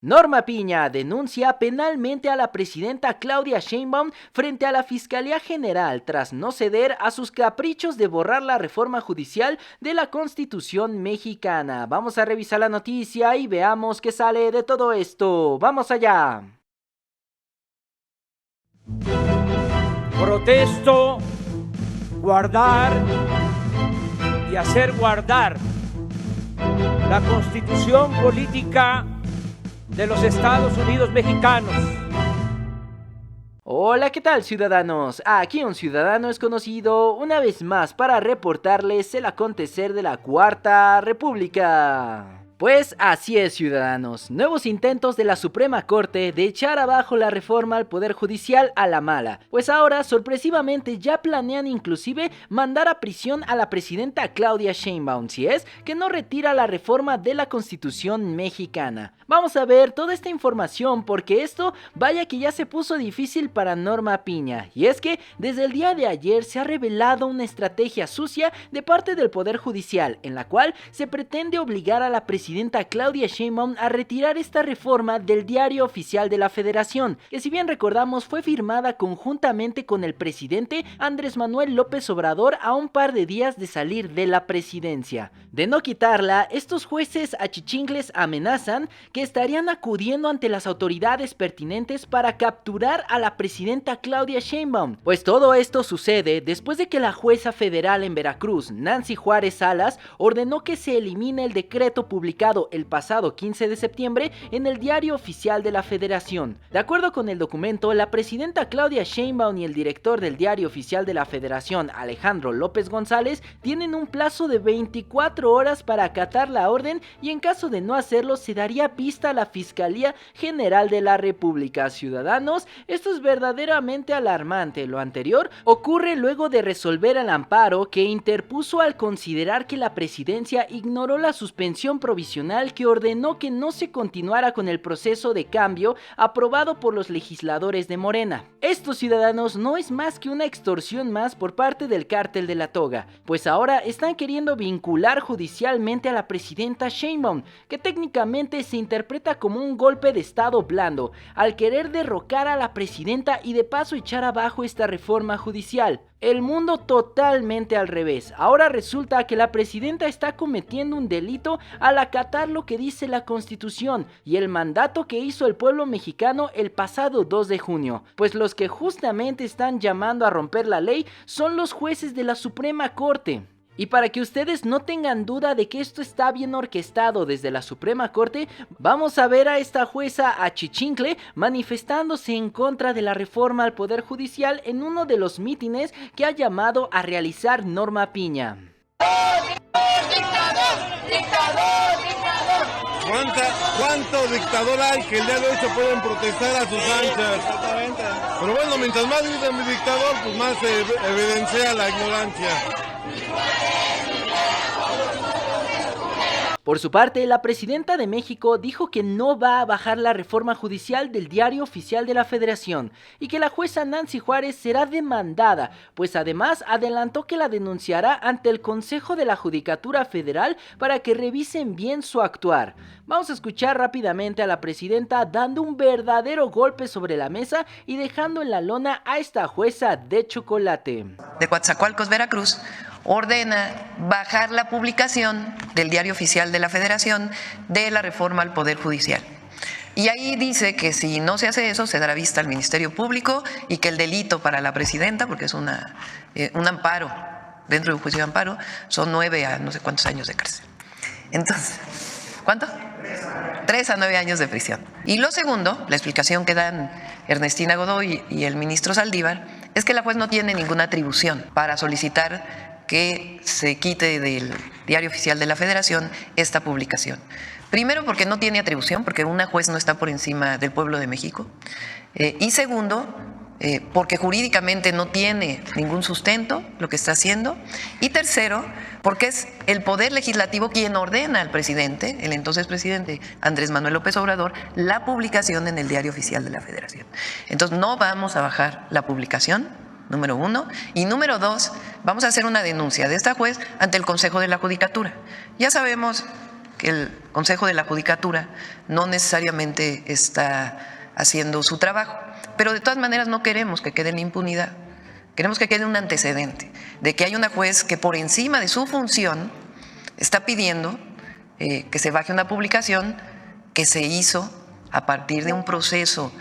Norma Piña denuncia penalmente a la presidenta Claudia Sheinbaum frente a la Fiscalía General tras no ceder a sus caprichos de borrar la reforma judicial de la Constitución mexicana. Vamos a revisar la noticia y veamos qué sale de todo esto. ¡Vamos allá! Protesto guardar y hacer guardar la Constitución política de los Estados Unidos mexicanos. Hola, ¿qué tal, ciudadanos? Aquí un ciudadano es conocido una vez más para reportarles el acontecer de la Cuarta República. Pues así es, ciudadanos, nuevos intentos de la Suprema Corte de echar abajo la reforma al Poder Judicial a la mala, pues ahora sorpresivamente ya planean inclusive mandar a prisión a la presidenta Claudia Sheinbaum si es que no retira la reforma de la Constitución mexicana. Vamos a ver toda esta información porque esto vaya que ya se puso difícil para Norma Piña, y es que desde el día de ayer se ha revelado una estrategia sucia de parte del Poder Judicial en la cual se pretende obligar a la presidenta Claudia Sheinbaum a retirar esta reforma del Diario Oficial de la Federación, que si bien recordamos fue firmada conjuntamente con el presidente Andrés Manuel López Obrador a un par de días de salir de la presidencia. De no quitarla, estos jueces achichincles amenazan que estarían acudiendo ante las autoridades pertinentes para capturar a la presidenta Claudia Sheinbaum, pues todo esto sucede después de que la jueza federal en Veracruz, Nancy Juárez Salas, ordenó que se elimine el decreto publicado el pasado 15 de septiembre en el Diario Oficial de la Federación. De acuerdo con el documento, la presidenta Claudia Sheinbaum y el director del Diario Oficial de la Federación, Alejandro López González, tienen un plazo de 24 horas para acatar la orden y en caso de no hacerlo se daría vista a la Fiscalía General de la República. Ciudadanos, esto es verdaderamente alarmante. Lo anterior ocurre luego de resolver el amparo que interpuso al considerar que la presidencia ignoró la suspensión provisional que ordenó que no se continuara con el proceso de cambio aprobado por los legisladores de Morena. Esto, ciudadanos, no es más que una extorsión más por parte del cártel de la toga, pues ahora están queriendo vincular judicialmente a la presidenta Sheinbaum, que técnicamente se interpreta como un golpe de estado blando, al querer derrocar a la presidenta y de paso echar abajo esta reforma judicial. El mundo totalmente al revés. Ahora resulta que la presidenta está cometiendo un delito al acatar lo que dice la Constitución y el mandato que hizo el pueblo mexicano el pasado 2 de junio, pues los que justamente están llamando a romper la ley son los jueces de la Suprema Corte. Y para que ustedes no tengan duda de que esto está bien orquestado desde la Suprema Corte, vamos a ver a esta jueza achichincle manifestándose en contra de la reforma al Poder Judicial en uno de los mítines que ha llamado a realizar Norma Piña. ¿Cuánto dictador hay que el día de hoy se pueden protestar a sus anchas? Exactamente. Pero bueno, mientras más grita mi dictador, pues más se evidencia la ignorancia. Por su parte, la presidenta de México dijo que no va a bajar la reforma judicial del Diario Oficial de la Federación y que la jueza Nancy Juárez será demandada, pues además adelantó que la denunciará ante el Consejo de la Judicatura Federal para que revisen bien su actuar. Vamos a escuchar rápidamente a la presidenta dando un verdadero golpe sobre la mesa y dejando en la lona a esta jueza de chocolate. De Coatzacoalcos, Veracruz, ordena bajar la publicación del Diario Oficial de la Federación de la reforma al Poder Judicial. Y ahí dice que si no se hace eso, se dará vista al Ministerio Público y que el delito para la presidenta, porque es un amparo, dentro de un juicio de amparo, son 9 a no sé cuántos años de cárcel. Entonces, ¿cuánto? 3 a 9 años de prisión. Y lo segundo, la explicación que dan Ernestina Godoy y el ministro Saldívar, es que la juez no tiene ninguna atribución para solicitar que se quite del Diario Oficial de la Federación esta publicación. Primero, porque no tiene atribución, porque una juez no está por encima del pueblo de México. Y segundo, porque jurídicamente no tiene ningún sustento lo que está haciendo. Y tercero, porque es el Poder Legislativo quien ordena al presidente, el entonces presidente Andrés Manuel López Obrador, la publicación en el Diario Oficial de la Federación. Entonces, no vamos a bajar la publicación, número 1. Y número 2, vamos a hacer una denuncia de esta juez ante el Consejo de la Judicatura. Ya sabemos que el Consejo de la Judicatura no necesariamente está haciendo su trabajo. Pero de todas maneras no queremos que quede en impunidad. Queremos que quede un antecedente de que hay una juez que por encima de su función está pidiendo que se baje una publicación que se hizo a partir de un proceso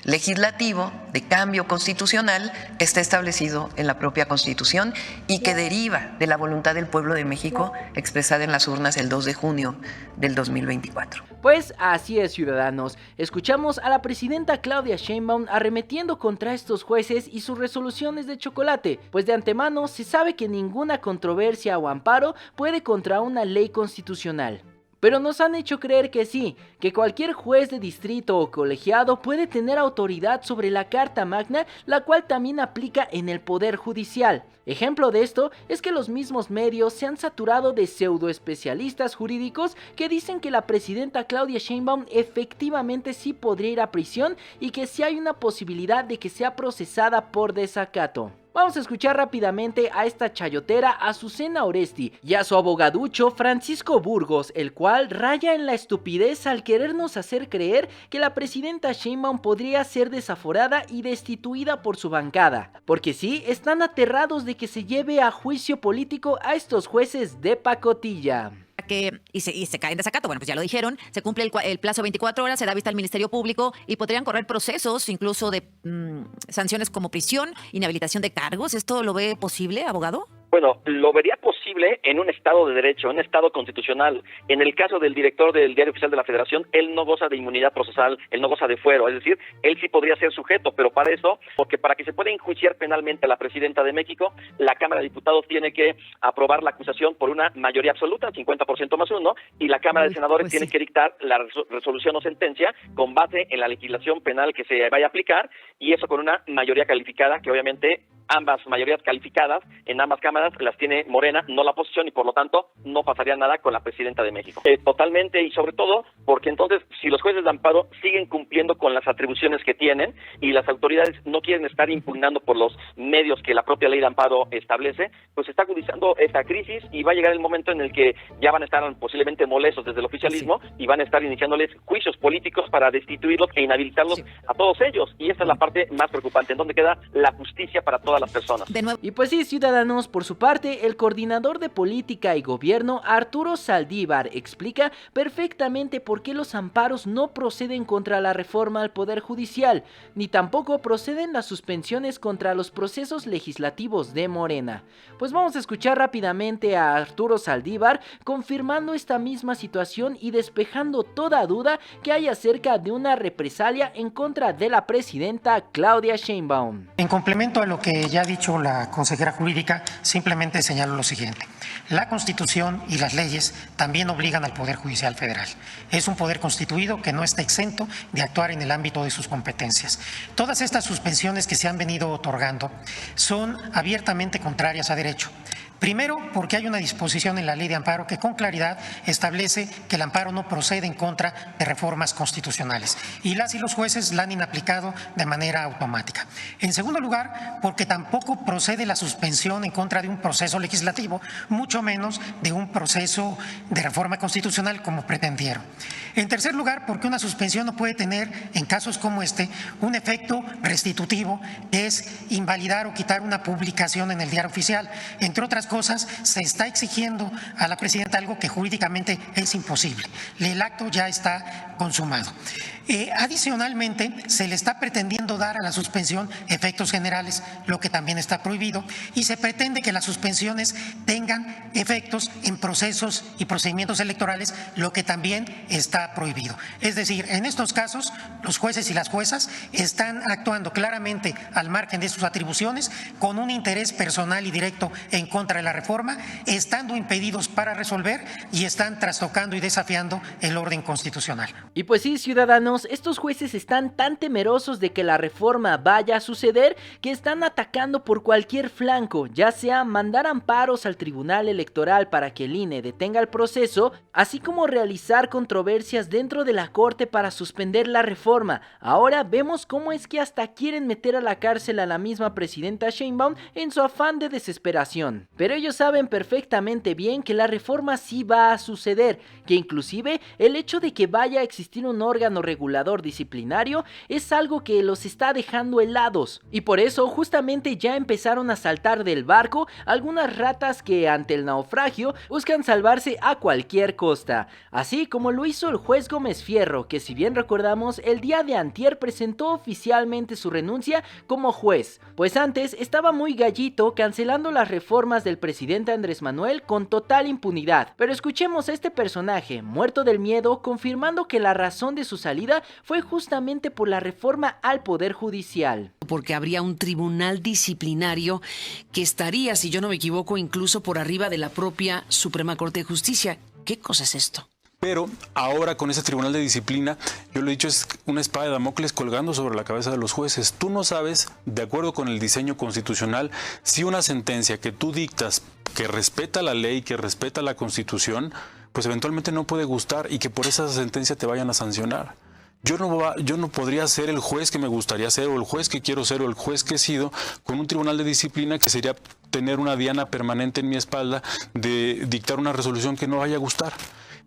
legislativo de cambio constitucional que está establecido en la propia Constitución y que deriva de la voluntad del pueblo de México expresada en las urnas el 2 de junio del 2024. Pues así es, ciudadanos. Escuchamos a la presidenta Claudia Sheinbaum arremetiendo contra estos jueces y sus resoluciones de chocolate, pues de antemano se sabe que ninguna controversia o amparo puede contra una ley constitucional. Pero nos han hecho creer que sí, que cualquier juez de distrito o colegiado puede tener autoridad sobre la Carta Magna, la cual también aplica en el Poder Judicial. Ejemplo de esto es que los mismos medios se han saturado de pseudoespecialistas jurídicos que dicen que la presidenta Claudia Sheinbaum efectivamente sí podría ir a prisión y que sí hay una posibilidad de que sea procesada por desacato. Vamos a escuchar rápidamente a esta chayotera Azucena Oresti y a su abogaducho Francisco Burgos, el cual raya en la estupidez al querernos hacer creer que la presidenta Sheinbaum podría ser desaforada y destituida por su bancada, porque sí, están aterrados de que se lleve a juicio político a estos jueces de pacotilla. Y se cae en desacato. Bueno, pues ya lo dijeron, se cumple el plazo 24 horas, se da vista al Ministerio Público y podrían correr procesos incluso de sanciones como prisión, inhabilitación de cargos. ¿Esto lo ve posible, abogado? Bueno, lo vería posible en un Estado de Derecho, en un Estado constitucional. En el caso del director del Diario Oficial de la Federación, él no goza de inmunidad procesal, él no goza de fuero, es decir, él sí podría ser sujeto, pero para eso, porque para que se pueda enjuiciar penalmente a la presidenta de México, la Cámara de Diputados tiene que aprobar la acusación por una mayoría absoluta, 50% más uno, y la Cámara de Senadores tiene que dictar la resolución o sentencia con base en la legislación penal que se vaya a aplicar, y eso con una mayoría calificada, que obviamente ambas mayorías calificadas en ambas cámaras las tiene Morena, no la oposición, y por lo tanto no pasaría nada con la presidenta de México. Totalmente, y sobre todo porque entonces si los jueces de amparo siguen cumpliendo con las atribuciones que tienen y las autoridades no quieren estar impugnando por los medios que la propia ley de amparo establece, pues se está agudizando esta crisis y va a llegar el momento en el que ya van a estar posiblemente molestos desde el oficialismo y van a estar iniciándoles juicios políticos para destituirlos e inhabilitarlos a todos ellos, y esta es la parte más preocupante, en donde queda la justicia para todas las personas. Y pues sí, ciudadanos, por su parte, el coordinador de política y gobierno, Arturo Saldívar, explica perfectamente por qué los amparos no proceden contra la reforma al Poder Judicial, ni tampoco proceden las suspensiones contra los procesos legislativos de Morena. Pues vamos a escuchar rápidamente a Arturo Saldívar confirmando esta misma situación y despejando toda duda que hay acerca de una represalia en contra de la presidenta Claudia Sheinbaum. En complemento a lo que ya ha dicho la consejera jurídica, simplemente señalo lo siguiente. La Constitución y las leyes también obligan al Poder Judicial Federal. Es un poder constituido que no está exento de actuar en el ámbito de sus competencias. Todas estas suspensiones que se han venido otorgando son abiertamente contrarias a derecho. Primero, porque hay una disposición en la Ley de Amparo que con claridad establece que el amparo no procede en contra de reformas constitucionales y las y los jueces la han inaplicado de manera automática. En segundo lugar, porque tampoco procede la suspensión en contra de un proceso legislativo, mucho menos de un proceso de reforma constitucional como pretendieron. En tercer lugar, porque una suspensión no puede tener, en casos como este, un efecto restitutivo, que es invalidar o quitar una publicación en el Diario Oficial. Entre otras cosas, se está exigiendo a la presidenta algo que jurídicamente es imposible. El acto ya está consumado. Adicionalmente, se le está pretendiendo dar a la suspensión efectos generales, lo que también está prohibido, y se pretende que las suspensiones tengan efectos en procesos y procedimientos electorales, lo que también está prohibido. Es decir, en estos casos, los jueces y las juezas están actuando claramente al margen de sus atribuciones, con un interés personal y directo en contra de la reforma, estando impedidos para resolver y están trastocando y desafiando el orden constitucional. Y pues sí, ciudadanos, ciudadanos, estos jueces están tan temerosos de que la reforma vaya a suceder que están atacando por cualquier flanco, ya sea mandar amparos al Tribunal Electoral para que el INE detenga el proceso, así como realizar controversias dentro de la Corte para suspender la reforma. Ahora vemos cómo es que hasta quieren meter a la cárcel a la misma presidenta Sheinbaum en su afán de desesperación. Pero ellos saben perfectamente bien que la reforma sí va a suceder, que inclusive el hecho de que vaya a existir un órgano regulador disciplinario es algo que los está dejando helados. Y por eso justamente ya empezaron a saltar del barco algunas ratas que ante el naufragio buscan salvarse a cualquier costa, así como lo hizo el juez Gómez Fierro, que si bien recordamos el día de antier presentó oficialmente su renuncia como juez, pues antes estaba muy gallito cancelando las reformas del presidente Andrés Manuel con total impunidad. Pero escuchemos a este personaje muerto del miedo confirmando que la razón de su salida fue justamente por la reforma al Poder Judicial. Porque habría un tribunal disciplinario que estaría, si yo no me equivoco, incluso por arriba de la propia Suprema Corte de Justicia. ¿Qué cosa es esto? Pero ahora con ese tribunal de disciplina, yo lo he dicho, es una espada de Damocles colgando sobre la cabeza de los jueces. Tú no sabes, de acuerdo con el diseño constitucional, si una sentencia que tú dictas, que respeta la ley, que respeta la Constitución, pues eventualmente no puede gustar y que por esa sentencia te vayan a sancionar. Yo no podría ser el juez que me gustaría ser, o el juez que quiero ser, o el juez que he sido, con un tribunal de disciplina que sería tener una diana permanente en mi espalda de dictar una resolución que no vaya a gustar.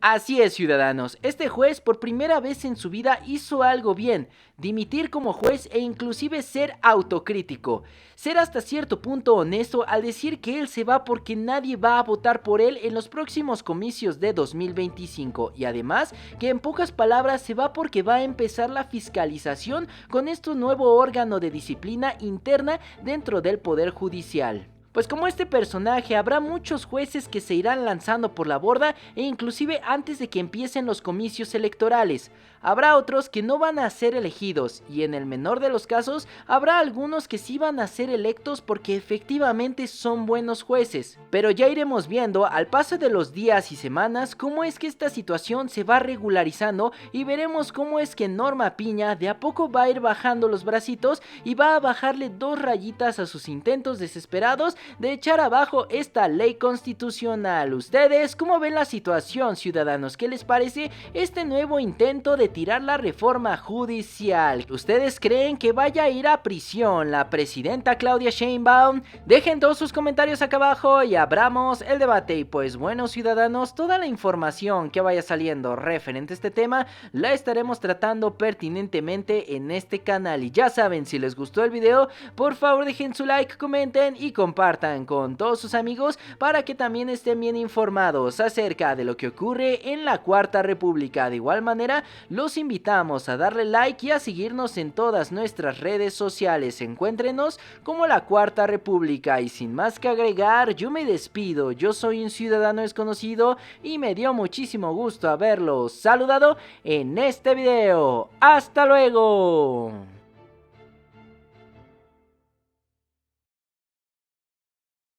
Así es, ciudadanos, este juez por primera vez en su vida hizo algo bien, dimitir como juez e inclusive ser autocrítico, ser hasta cierto punto honesto al decir que él se va porque nadie va a votar por él en los próximos comicios de 2025 y además que en pocas palabras se va porque va a empezar la fiscalización con este nuevo órgano de disciplina interna dentro del Poder Judicial. Pues como este personaje habrá muchos jueces que se irán lanzando por la borda e inclusive antes de que empiecen los comicios electorales. Habrá otros que no van a ser elegidos y en el menor de los casos habrá algunos que sí van a ser electos porque efectivamente son buenos jueces. Pero ya iremos viendo al paso de los días y semanas cómo es que esta situación se va regularizando y veremos cómo es que Norma Piña de a poco va a ir bajando los bracitos y va a bajarle 2 rayitas a sus intentos desesperados de echar abajo esta ley constitucional. ¿Ustedes cómo ven la situación, ciudadanos? ¿Qué les parece este nuevo intento de tirar la reforma judicial? ¿Ustedes creen que vaya a ir a prisión la presidenta Claudia Sheinbaum? Dejen todos sus comentarios acá abajo y abramos el debate. Y pues bueno, ciudadanos, toda la información que vaya saliendo referente a este tema la estaremos tratando pertinentemente en este canal. Y ya saben, si les gustó el video, por favor dejen su like, comenten y compartan con todos sus amigos para que también estén bien informados acerca de lo que ocurre en la Cuarta República. De igual manera, los invitamos a darle like y a seguirnos en todas nuestras redes sociales. Encuéntrenos como la Cuarta República. Y sin más que agregar, yo me despido. Yo soy un ciudadano desconocido y me dio muchísimo gusto haberlos saludado en este video. ¡Hasta luego!